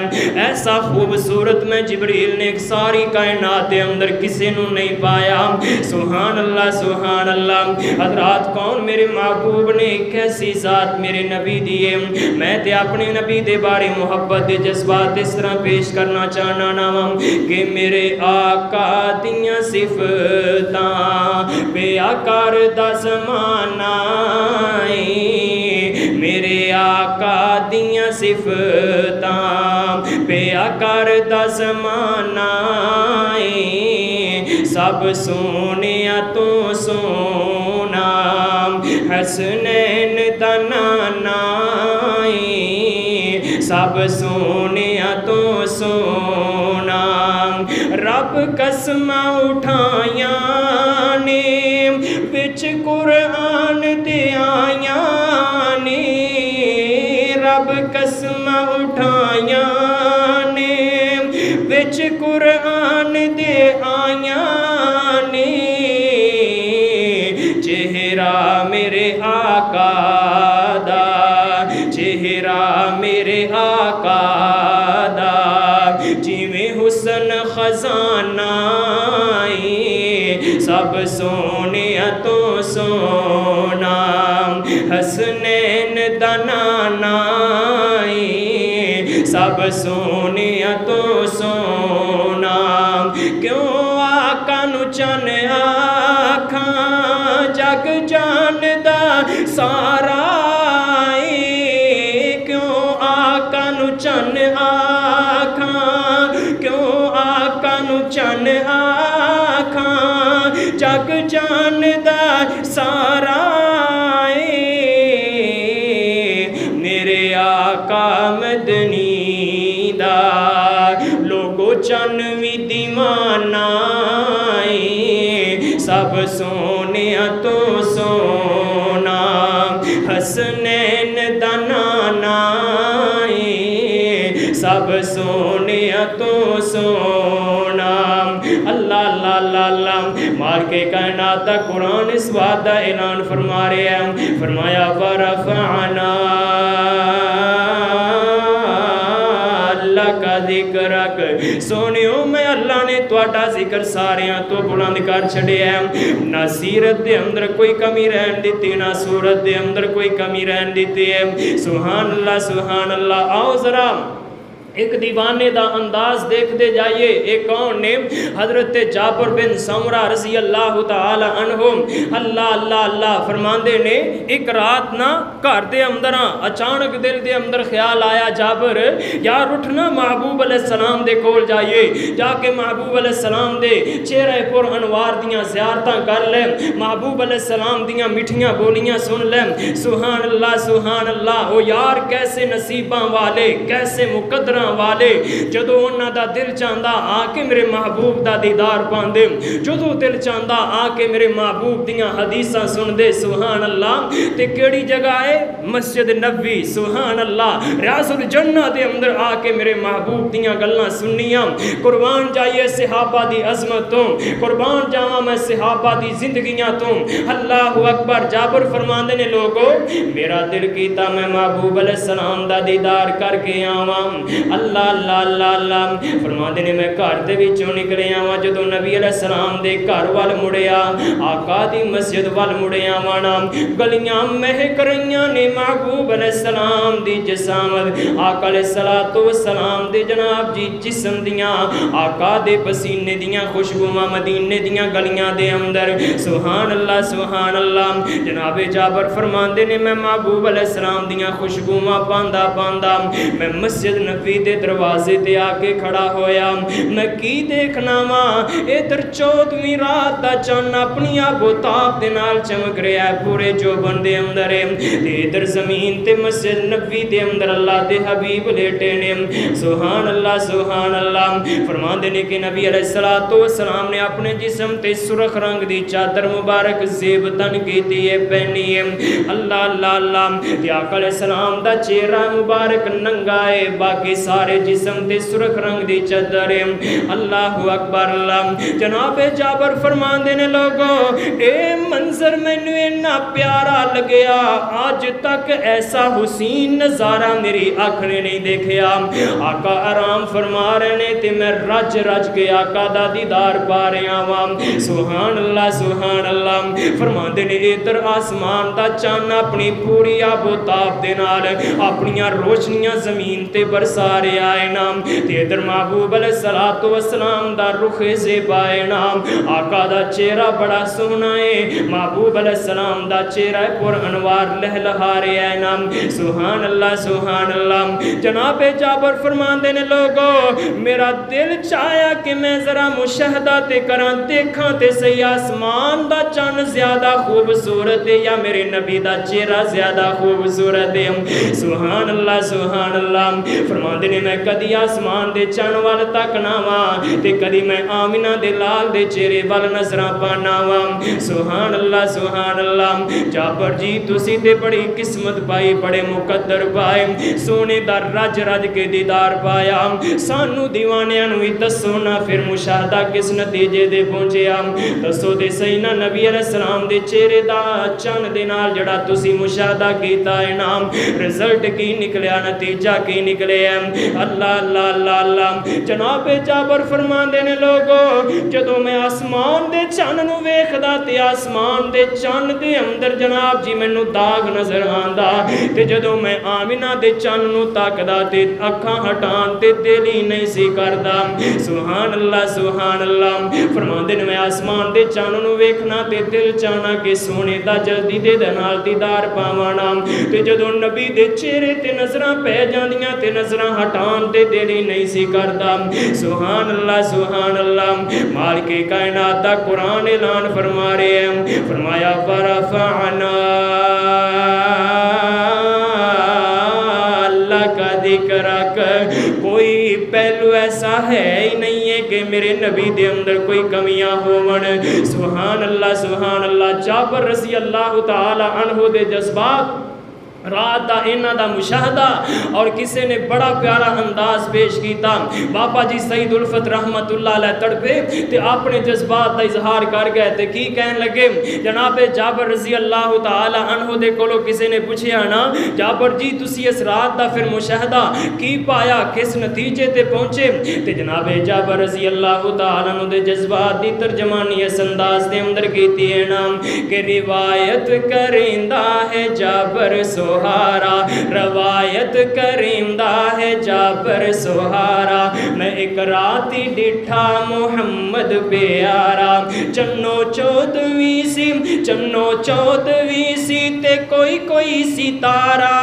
ایسا خوبصورت میں جبریل نے ایک ساری کائنات دے اندر کسی نو نہیں پایا سبحان اللہ حضرات کون میرے محبوب نے کیسی ذات میرے نبی دیے میں تے اپنے نبی دے بارے محبت دے جذبات اس طرح پیش کرنا چاہنا نام کہ میرے آقا دیاں صفتاں بیا کردہ زمانہ میرے آقا دیاں صفتاں بیا کردہ زمانہ سب سونیا تو سونا حسنین دا نانا سب سونیا تو سونا رب قسم اٹھائیاں نے وچ قرآن دے آیاں نے رب قسم اٹھائیاں نے وچ قرآن دے آیاں نے چہرہ میرے آقا دا چہرہ میرے آقا دا جویں حسن خزانہ سب سونیا تو سونا حسنین دا نانا سب سونیا تو سونا کیوں آقا نو چن آکھاں جگ جان دا سارا چن آکھاں کیوں آقا نو چن آکھاں جگ جان دا سارا میرے آقا مدنی دا لوگو چن وی دیوانہ سب سونیا تو سونا حسنین دا نانا سب سونیا تو سونا اللہ مار کے کائنات دا قرآن اس بات دا اعلان فرما رہے ہیں فرمایا ورفعنا اللہ کا ذکرک سونیوں میں اللہ نے توڑا ذکر ساریاں تو بلند کر چھڑے ہیں نہ سیرت دے اندر کوئی کمی رہن دیتی نہ صورت دے اندر کوئی کمی رہن دیتی ہے سبحان اللہ آؤ ذرا ایک دیوانے دا انداز دیکھ دے جائیے ایک کون نے حضرت جابر بن سمرہ رضی اللہ تعالی عنہ اللہ فرماندے نے ایک رات نہ گھر دے اندراں اچانک دل دے اندر خیال آیا جابر یار اٹھنا محبوب علیہ السلام دے کول جائیے جا کے محبوب علیہ السلام دے چہرے پر انوار دیاں زیارتاں کر لیں محبوب علیہ السلام دیاں مٹھیاں بولیاں سن لیں سبحان اللہ او یار کیسے نصیباں والے کیسے مقدراں والے جدوں انہاں دا دل چاہندا آ کے میرے محبوب دا دیدار پاندے جدوں دل چاہندا آ کے میرے محبوب دیاں حدیثاں سن دے سبحان اللہ تے کیڑی جگہ ہے مسجد نبوی سبحان اللہ ریاض الجنہ دے اندر آ کے میرے محبوب دیاں گلاں سننیاں قربان جائیے صحابہ دی عظمت تو قربان جاواں میں صحابہ دی زندگیاں تو اللہ اکبر جابر فرماندے نے لوگو میرا دل کیتا میں محبوب علیہ السلام دا دیدار کر کے آواں اللہ اللہ اللہ اللہ فرماندے نے میں گھر دے وچوں نکلے آواں جدوں نبی علیہ السلام دے گھر وال مڑیا آقا دی مسجد وال مڑیا وانا گلیاں مہک رہیاں نے محبوب علیہ السلام دی جسامت آقا علیہ السلام دے جناب جی جسم دیاں آقا دے پسینے دیاں خوشبواں مدینے دیاں گلیاں دے اندر سبحان اللہ جناب جابر فرماندے نے میں محبوب علیہ السلام دیاں خوشبواں پاندا پاندا میں مسجد نبوی دے دروازے تے آ کے کھڑا ہویا میں کی دیکھنا وا ادھر 14ویں رات دا چن اپنی آبو تاب دے نال چمک رہا ہے پورے جوبن دے اندر تے ادھر زمین تے مسجد نبوی دے اندر اللہ دے حبیب لیٹے نے سبحان اللہ فرماندے نے کہ نبی علیہ السلام نے اپنے جسم تے سرخ رنگ دی چادر مبارک زیب تن کیتی ہے پہنی ہے اللہ اللہ اللہ تے آقا علیہ السلام دا چہرہ مبارک ننگا ہے باقی سارے جسم تے سرخ رنگ دی چادر ہے اللہ اکبر اللہ جناب جابر فرماندے نے لوگو اے منظر مینوں اتنا پیارا لگیا آج تک ایسا حسین نظارہ میری آنکھ نے نہیں دیکھیا آقا آرام فرما رہے نے تے میں رج رج کے آقا دا دیدار پا رہا ہاں سبحان اللہ فرماندے نے ادھر آسمان دا چاند اپنی پوری آب و تاب دے نال اپنیاں روشنیاں زمین تے برسا رہا ہے نام تے ادھر محبوب علیہ السلام دا رخ زیبا ہے نام آقا دا چہرہ بڑا سونا ہے محبوب علیہ السلام دا چہرہ پر انوار لہلہا رہا ہے نام سبحان اللہ جناب جابر فرماندے نے لوگو میرا دل چاہیا کہ میں ذرا مشاہدہ تے کراں دیکھاں تے صحیح آسمان دا چن زیادہ خوبصورت ہے یا میرے نبی دا چہرہ زیادہ خوبصورت ہے سبحان اللہ فرماندے نے میں کدی آسمان دے چن وال تکنا وا تے کدی میں آمنہ دے لال دے چہرے وال نظراں پانا وا سبحان اللہ جابر جی تسی تے بڑی قسمت پائی بڑے مقدر پائے سونے دا رج رج کے دیدار پایا سانو دیوانیاں نو دسو نا پھر مشاہدہ کس نتیجے دے پہنچیا دسو دے صحیح نا نبی علیہ السلام دے چہرے دا چن دے نال جڑا تسی مشاہدہ کیتا ہے نام رزلٹ کی نکلیا نتیجہ کی نکلے اللہ جناب جابر فرماندے نے لوگو جدوں میں آسمان دے چن نو ویکھدا تے آسمان دے چن دے اندر جناب جی مینوں داغ نظر آندا تے جدوں میں آمنہ دے چن نو تکدا تے اکھاں ہٹان تے دل ہی نہیں سی کردا سبحان اللہ فرماندے نے میں آسمان دے چن نو ویکھنا تے دل چاہنا کہ سونے دا جلدی دے نال دیدار پاواں تے جدوں نبی دے چہرے تے نظراں پہ جاندیاں تے نظراں ہٹان تے دل ہی نہیں سی کردا سبحان اللہ مالک کائنات دا قرآن اعلان فرما رہے ہیں فرمایا فرفعنا کا ذکرک کوئی پہلو ایسا ہے ہی نہیں ہے کہ میرے نبی دے اندر کوئی کمیاں ہون سبحان اللہ جابر رضی اللہ تعالی عنہ دے جذبات رات دا انہاں دا مشاہدہ اور کسے نے بڑا پیارا انداز پیش کیتا بابا جی سید الفت رحمت اللہ علیہ تڑپے تے اپنے جذبات دا اظہار کر گئے تے کی کہن لگے جناب جابر رضی اللہ تعالی عنہ دے کولو کسے نے پوچھیا نا جابر جی تسی اس رات دا پھر مشاہدہ کی پایا کس نتیجے تے پہنچے تے جناب جابر رضی اللہ تعالی عنہ دے جذبات دی ترجمانی اس انداز دے اندر کیتی ہے نا کہ روایت کریندا ہے جابر سہارا روایت کریندہ ہے جابر سہارا میں ایک راتی ڈٹھا محمد پیارا چنو چودویں سی تے کوئی ستارہ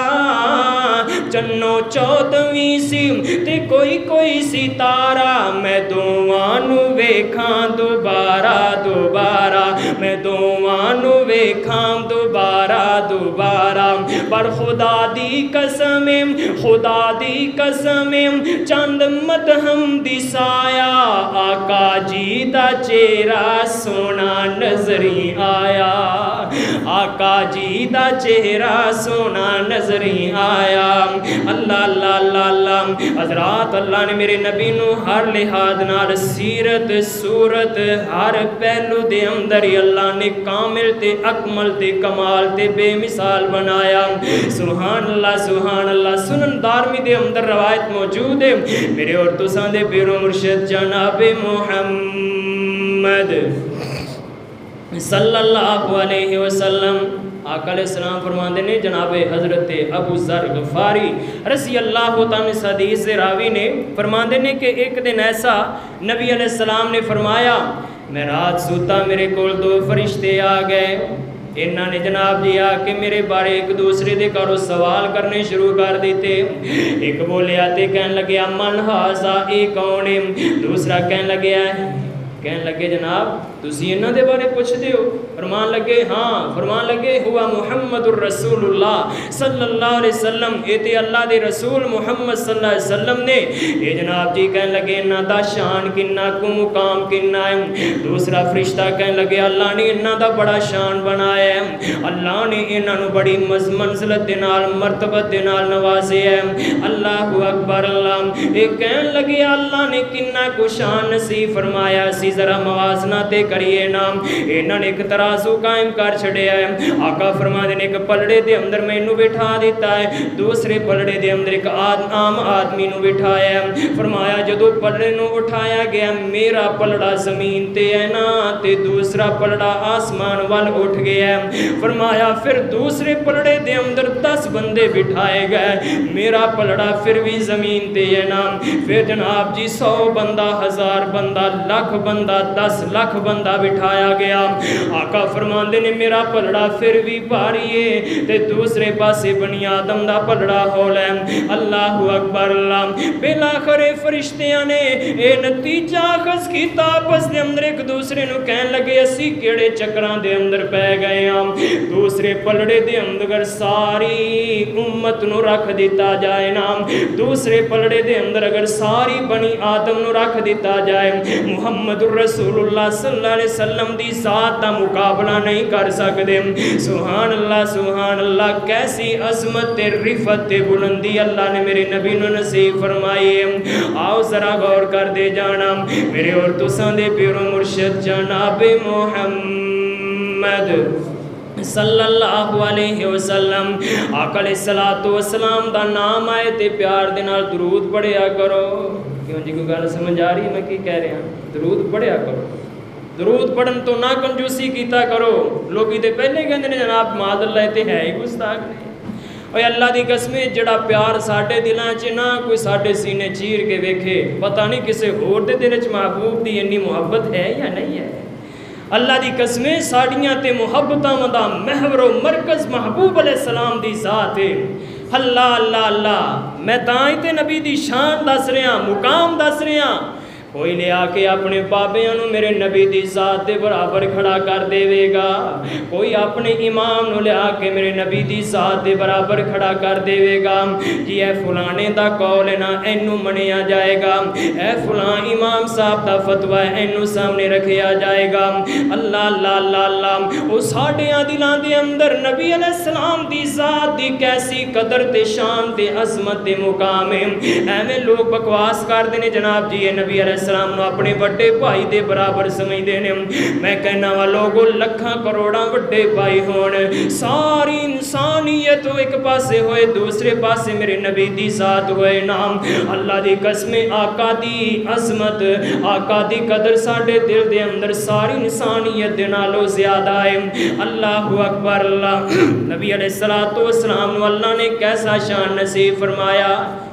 چنو چودویں سی تے کوئی ستارہ میں دوانو ویکھاں دوبارہ میں دوانو ویکھاں دوبارہ پر خدا دی قسم خدا دی قسم چند مدہم دسایا آقا جی دا چہرہ سونا نظری آیا آقا جی دا چہرہ سونا نظری آیا اللہ اللہ اللہ اللہ حضرات اللہ نے میرے نبی نو ہر لحاظ نال سیرت صورت ہر پہلو دے اندر ہی اللہ نے کامل تے اکمل تے کمال تے بے مثال بنایا سبحان اللہ سنن دارمی دے اندر روایت موجود ہے میرے اور تساں دے پیر و مرشد جناب محمد صلی اللہ علیہ وسلم آقا علیہ السلام فرماندے نے جناب حضرت ابو ذر غفاری رضی اللہ تعالیٰ اس حدیث سے راوی نے فرماندے نے کہ ایک دن ایسا نبی علیہ السلام نے فرمایا میں رات سوتا میرے کول دو فرشتے آ گئے انہاں نے جناب جی آ کے میرے بارے ایک دوسرے دے کرو سوال کرنے شروع کر دیتے ایک بولیا تے کہن لگیا من ہاذا اے کون ہے دوسرا کہن لگے جناب تسی انہاں دے بارے پوچھ دیو فرمان لگے ہوا محمد الرسول اللہ صلی اللہ علیہ وسلم اے تے اللہ دے رسول محمد صلی اللہ علیہ وسلم نے اے جناب جی کہن لگے انہاں دا شان کنا کو مقام کنا ہے دوسرا فرشتہ کہن لگے اللہ نے انہاں دا بڑا شان بنایا ہے اللہ نے انہاں نو بڑی منزلت دے نال مرتبت دے نال نوازیا ہے اللہ اکبر اللہ اے کہن لگے اللہ نے کنا کو شان نصیب فرمایا سی ذرا موازنہ تے کریے نام انہاں نے ایک ترازو قائم کر چھڑیا ہے آقا فرما دے نے ایک پلڑے دے اندر مینوں بٹھا دیتا ہے دوسرے پلڑے دے اندر ایک عام آدمی نو بٹھایا ہے فرمایا جدو پلڑے نو اٹھایا گیا میرا پلڑا زمین تے ہے نا تے دوسرا پلڑا آسمان وال اٹھ گیا ہے فرمایا پھر دوسرے پلڑے دے اندر 10 بندے بٹھائے گئے میرا پلڑا پھر بھی زمین تے ہے نا پھر جناب جی 100 بندہ 1000 بندہ لاکھ بندہ 10 لاکھ بندہ بٹھایا گیا آقا فرماندے نے میرا پلڑا پھر بھی بھاری ہے تے دوسرے پاسے بنی آدم دا پلڑا ہول ہے اللہ اکبر اللہ بالآخر فرشتیاں نے اے نتیجہ اخذ کیتا آپس دے اندر ایک دوسرے نو کہن لگے اسی کیڑے چکراں دے اندر پے گئے ہاں دوسرے پلڑے دے اندر ساری امت نو رکھ دیتا جائے نا دوسرے پلڑے دے اندر اگر ساری بنی آدم نو رکھ دیتا جائے محمد رسول اللہ صلی اللہ علیہ وسلم دی ذات دا مقابلہ نہیں کر سکتے سبحان اللہ کیسی عظمت تے رفت تے بلندی اللہ نے میرے نبی نو نصیب فرمائی آؤ ذرا غور کر دے جانا میرے اور تساں دے پیر و مرشد جناب محمد صلی اللہ علیہ وسلم آقا علیہ السلام دا نام آئے تے پیار دے نال درود پڑھیا کرو کیوں جی کوئی گل سمجھ آ رہی ہے میں کی کہہ رہا ہوں درود پڑھیا کرو درود پڑھن تو نہ کنجوسی کیتا کرو لوگی تے پہلے کہندے نے جناب معاذ اللہ تے ہے ہی گستاخ نے اوے اللہ دی قسم جڑا پیار ساڈے دلاں چ نہ کوئی ساڈے سینے چیر کے ویکھے پتہ نہیں کسے ہور دے دل چ محبوب دی اتنی محبت ہے یا نہیں ہے اللہ دی قسمیں ساڑیاں تے محبتاں دا محور و مرکز محبوب علیہ السلام دی ذات ہے اللہ میں تائیں تے نبی دی شان دس رہا مقام دس رہا کوئی لے آ کے اپنے بابیاں نو میرے نبی دی ذات دے برابر کھڑا کر دے گا کوئی اپنے امام نو لے آ کے میرے نبی دی ذات دے برابر کھڑا کر دے گا جی اے فلانے دا قول نا اینو منیا جائے گا اے فلان امام صاحب دا فتوی اینو سامنے رکھیا جائے گا اللہ او ساڈیاں دلاں دے اندر نبی علیہ السلام دی ذات دی کیسی قدر تے شان تے عظمت تے مقام ہے ایویں لوگ بکواس کردے نے جناب جی اے نبی علیہ السلام نو اپنے بڑے بھائی دے برابر سمجھدے نے میں کہنا وا لوگو لکھاں کروڑاں بڑے بھائی ہون ساری انسانیت ایک پاسے ہوئے دوسرے پاسے میرے نبی دی ذات ہوئے نام اللہ دی قسم آقا دی عظمت آقا دی قدر ساڈے دل دے اندر ساری انسانیت دے نالوں زیادہ ہے اللہ اکبر اللہ نبی علیہ الصلوۃ والسلام نو اللہ نے کیسا شان نصیب فرمایا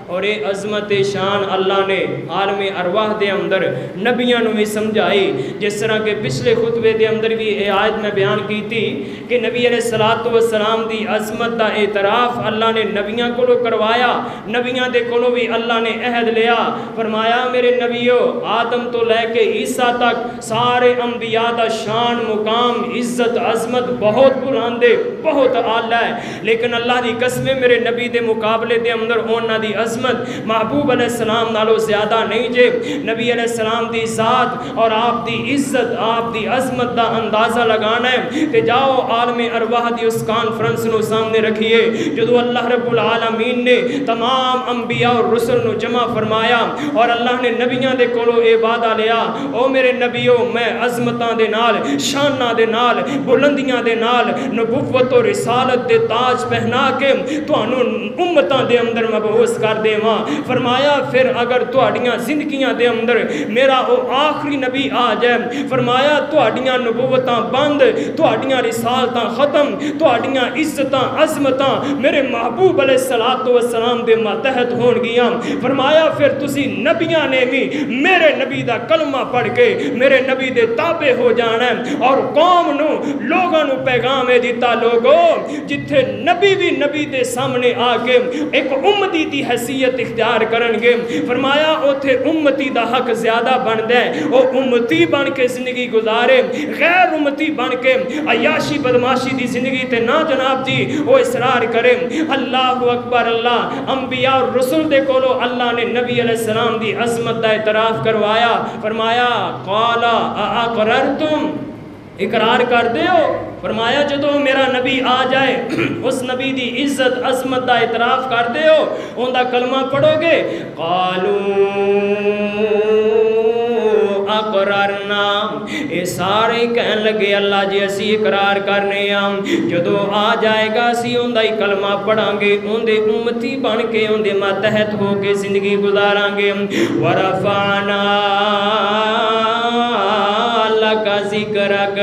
اور یہ عظمت شان اللہ نے عالم ارواح دے اندر نبیاں نو بھی سمجھائی. جس طرح کہ پچھلے خطبے دے اندر بھی یہ آیت میں بیان کی تھی کہ نبی علیہ الصلوۃ والسلام دی عظمت دا اعتراف اللہ نے نبیاں کو کروایا. نبیاں دے کولوں بھی اللہ نے عہد لیا. فرمایا میرے نبیو آدم تو لے کے عیسیٰ تک سارے انبیاء دا شان مقام عزت عظمت بہت بلند ہے, بہت اعلیٰ ہے, لیکن اللہ دی قسم میرے نبی دے مقابلے دے اندر انہاں دی عظمت محبوب علیہ السلام نالوں زیادہ نہیں جے. نبی علیہ السلام دی ذات اور آپ دی عزت آپ دی عظمت دا اندازہ لگانا ہے تے جاؤ عالم ارواح دی اس کانفرنس نو سامنے رکھیے جدو اللہ رب العالمین نے تمام انبیاء اور رسل نو جمع فرمایا اور اللہ نے نبیاں دے کولو اے وعدہ لیا او میرے نبیو میں عظمتاں دے نال شاناں دے نال بلندیاں دے نال نبوت و رسالت دے تاج پہنا کے تانوں امتاں دے اندر مبعوث کر دیواں. فرمایا پھر اگر تہاڈیاں زندگیاں دے اندر میرا او آخری نبی آ جائے, فرمایا تہاڈیاں نبوتاں بند, تہاڈیاں رسالتاں ختم, تہاڈیاں عزتاں عظمتاں میرے محبوب علیہ الصلوۃ والسلام دے ماتحت ہون گیاں. فرمایا پھر تسی نبیاں نے بھی میرے نبی دا کلمہ پڑھ کے میرے نبی دے تابع ہو جانا ہے اور قوم نو لوگاں نو پیغام دیتا لوگو جتھے نبی بھی نبی دے سامنے آ کے ایک امتی دی حیثیت اختیار کرن گے, فرمایا اوتھے امتی دا حق زیادہ بندا ہے او امتی بن کے زندگی گزارے, غیر امتی بن کے عیاشی بدماشی دی زندگی تے نہ جناب جی وہ اصرار کرے. اللہ اکبر اللہ. انبیاء اور رسول دے کولو اللہ نے نبی علیہ السلام دی عظمت دا اعتراف کروایا. فرمایا قال اقررتم اقرار کر دے ہو. فرمایا جدو میرا نبی آ جائے اس نبی دی عزت عظمت دا اعتراف کر دے ہو, ان دا کلمہ پڑھو گے. قالوا اقررنا, اے سارے کہن لگے اللہ جی اسی اقرار کرنے ہم. جدو آ جائے گا اسی ان دا ہی کلمہ پڑھاں گے, ان دے امتی بن کے ان دے ماتحت ہو کے زندگی گزاراں گے. ورفعنا کا ذکرک,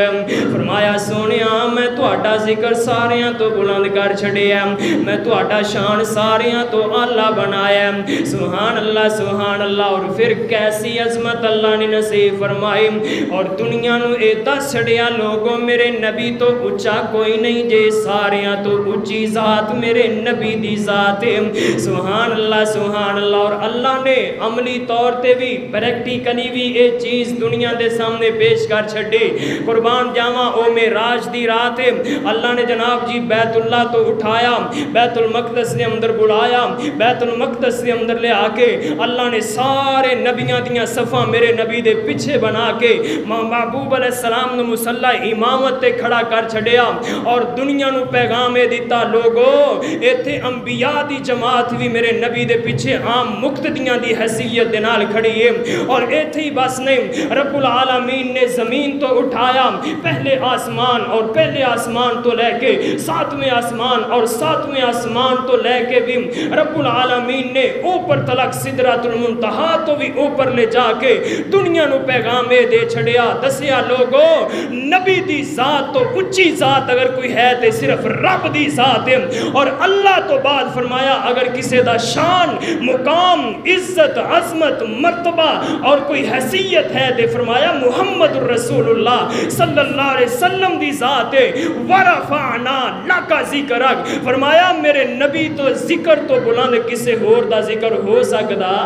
فرمایا سونیا میں تہاڈا ذکر ساریاں تو بلند کر چھڑیا, میں تہاڈا شان ساریاں تو اعلیٰ بنایا. سبحان اللہ سبحان اللہ. اور پھر کیسی عظمت اللہ نے نصیب فرمائی اور دنیا نو اے دس چھڑیا لوگوں میرے نبی تو اچا کوئی نہیں جے, ساریاں تو اچھی ذات میرے نبی دی ذات ہے. سبحان اللہ سبحان اللہ. اور اللہ نے عملی طور تے بھی پریکٹیکلی بھی اے چیز دنیا دے سامنے پیش کر چھڑی. قربان جاواں او معراج دی رات ہے, اللہ نے جناب جی بیت اللہ تو اٹھایا, بیت المقدس دے اندر بلایا, بیت المقدس دے اندر لے آ کے اللہ نے سارے نبیاں دیاں صفاں میرے نبی دے پیچھے بنا کے محبوب علیہ السلام نے مصلی امامت تے کھڑا کر چھڑیا اور دنیا نو پیغام دیتا لوگو ایتھے انبیاء دی جماعت بھی میرے نبی دے پیچھے عام مقتدیاں دی حیثیت دے نال کھڑی ہے. اور ایتھے ہی بس نہیں, رب العالمین نے زمین تو اٹھایا, پہلے آسمان اور پہلے آسمان تو لے کے ساتویں آسمان اور ساتویں آسمان تو لے کے بھی رب العالمین نے اوپر تلک سدرۃ المنتہا تو بھی اوپر لے جا کے دنیا نو پیغام دے چھڑیا. دسیا لوگو نبی دی ذات تو اچھی ذات اگر کوئی ہے تے صرف رب دی ذات ہے, اور اللہ تو بعد فرمایا اگر کسی دا شان مقام عزت عظمت مرتبہ اور کوئی حیثیت ہے تے فرمایا محمد رسول اللہ صلی اللہ علیہ وسلم دی ذات ہے. ورفعنا لک ذکرک, فرمایا میرے نبی تو ذکر تو بلند کسے اور دا ذکر ہو سکدا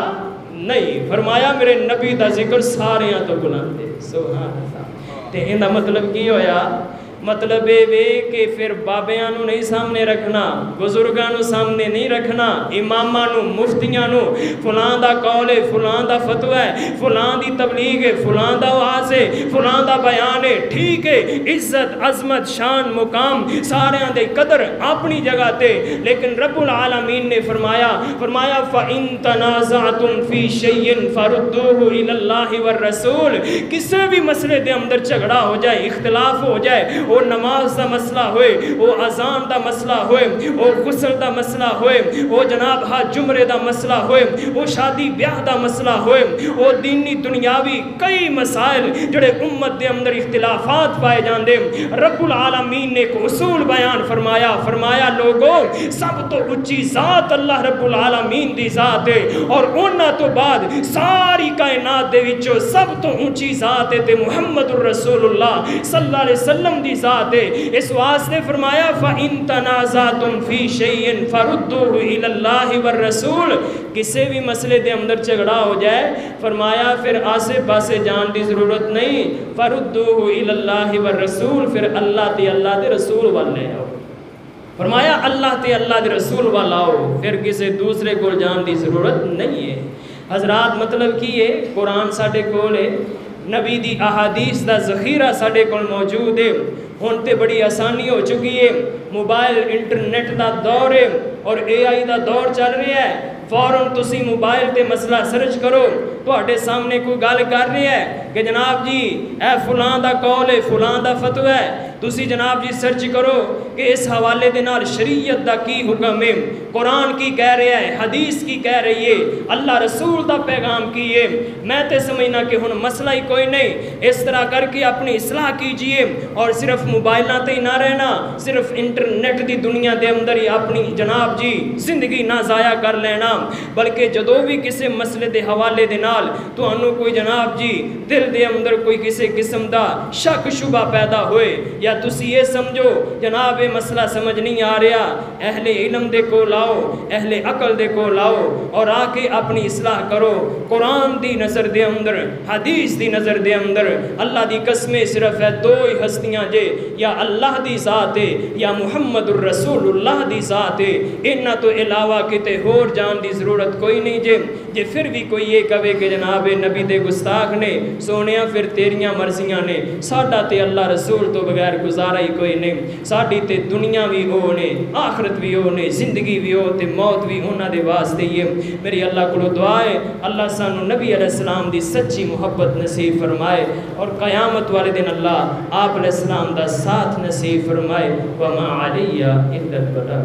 نہیں. فرمایا میرے نبی دا ذکر ساریاں تو بلند ہے. سبحان اللہ. تے ان دا مطلب کی ہویا, مطلب یہ کہ پھر بابیاں نو نہیں سامنے رکھنا, بزرگاں نو سامنے نہیں رکھنا, اماماں نو مفتیاں نو فلان دا قول ہے فلان دا فتوی ہے فلان دی تبلیغ ہے فلان دا واعظ ہے فلان دا بیان ہے. ٹھیک ہے عزت عظمت شان مقام ساریاں دے قدر اپنی جگہ تے, لیکن رب العالمین نے فرمایا فَإِن تَنَازَعْتُمْ فِي شَيْءٍ فَرُدُّوهُ إِلَى اللَّهِ وَالرَّسُولِ. کسی بھی مسئلے دے اندر جھگڑا ہو جائے اختلاف ہو جائے وہ نماز دا مسئلہ ہوئے، وہ اذان دا مسئلہ ہوئے، وہ غسل دا مسئلہ ہوئے، وہ جناب جمرے دا مسئلہ ہوئے، وہ شادی بیاہ دا مسئلہ ہوئے، وہ دینی دنیاوی کئی مسائل جڑے امت دے اندر اختلافات پائے جاندے، رب العالمین نے ایک اصول بیان فرمایا لوگوں سب تو اچھی ذات اللہ رب العالمین دی ذات ہے، اور انہاں تو بعد ساری کائنات دے وچوں سب تو اونچی ذات ہے تے محمد الرسول اللہ صلی اللہ علیہ وسلم دی ذات ہے۔ اس واسطے فرمایا فَإِن تَنَازَعْتُمْ فِي شَيْءٍ فَرُدُّوهُ إِلَى اللَّهِ وَالرَّسُولِ، کسی بھی مسئلے دے اندر جھگڑا ہو جائے فرمایا پھر آسے پاسے جان دی ضرورت نہیں، فَرُدُّوهُ إِلَى اللَّهِ وَالرَّسُولِ، پھر اللہ دے رسول والے آؤ، فرمایا اللہ دے رسول والا آؤ، پھر کسی دوسرے کو جان دی ضرورت نہیں ہے۔ حضرات مطلب کی ہے قرآن ساڑھے کول ہے، نبی دی احادیث دا ذخیرہ ساڑھے کول موجود ہے، ہون تے بڑی آسانی ہو چکی ہے، موبائل انٹرنیٹ دا دور ہے اور AI دا دور چل رہا ہے، فوراً تسی موبائل تے مسئلہ سرچ کرو، تو اٹھے سامنے کوئی گال کر رہے ہے کہ جناب جی اے فلان دا قول ہے، فلان دا فتوہ ہے، تسی جناب جی سرچ کرو کہ اس حوالے دے نال شریعت دا کی حکم ہے، قرآن کی کہہ رہا ہے، حدیث کی کہہ رہی ہے، اللہ رسول دا پیغام کی ہے۔ میں تے سمجھنا کہ ہن مسئلہ ہی کوئی نہیں، اس طرح کر کے اپنی اصلاح کیجئے اور صرف موبائلہ تے ہی نہ رہنا، صرف انٹرنیٹ دی دنیا دے اندر ہی اپنی جناب جی زندگی نہ ضائع کر لینا، بلکہ جدو بھی کسی مسئلے دے حوالے دے نال تو انہوں کوئی جناب جی دل دے اندر کوئی کسی قسم دا شک شبہ پیدا ہوئے یا تسی یہ سمجھو جناب یہ مسئلہ سمجھ نہیں آ رہا، اہل علم دے کو لاؤ، اہل عقل دے کو لاؤ اور آ کے اپنی اصلاح کرو۔ قرآن دی نظر دے اندر، حدیث دی نظر دے اندر اللہ دی قسمیں صرف ہے دو ہی ہستیاں جے، یا اللہ دی ذات ہے یا محمد الرسول اللہ دی ذات ہے، انہاں تو علاوہ کتے ہور جان دی ضرورت کوئی نہیں جے۔ جے پھر بھی کوئی یہ کہے کہ جناب نبی دے گستاخ نے سونیاں پھر تیریاں مرضیاں نے، ساڈا تے اللہ رسول تو بغیر گزارا ہی کوئی نہیں، ساڈی تے دنیا بھی ہو نے، آخرت بھی ہو نے، زندگی بھی ہو تے موت بھی انہاں دے واسطے ہی ہے۔ میری اللہ کو دعا ہے اللہ سانو نبی علیہ السلام دی سچی محبت نصیب فرمائے اور قیامت والے دن اللہ آپ علیہ السلام دا ساتھ نصیب فرمائے۔ وما علیہ الا البلاغ۔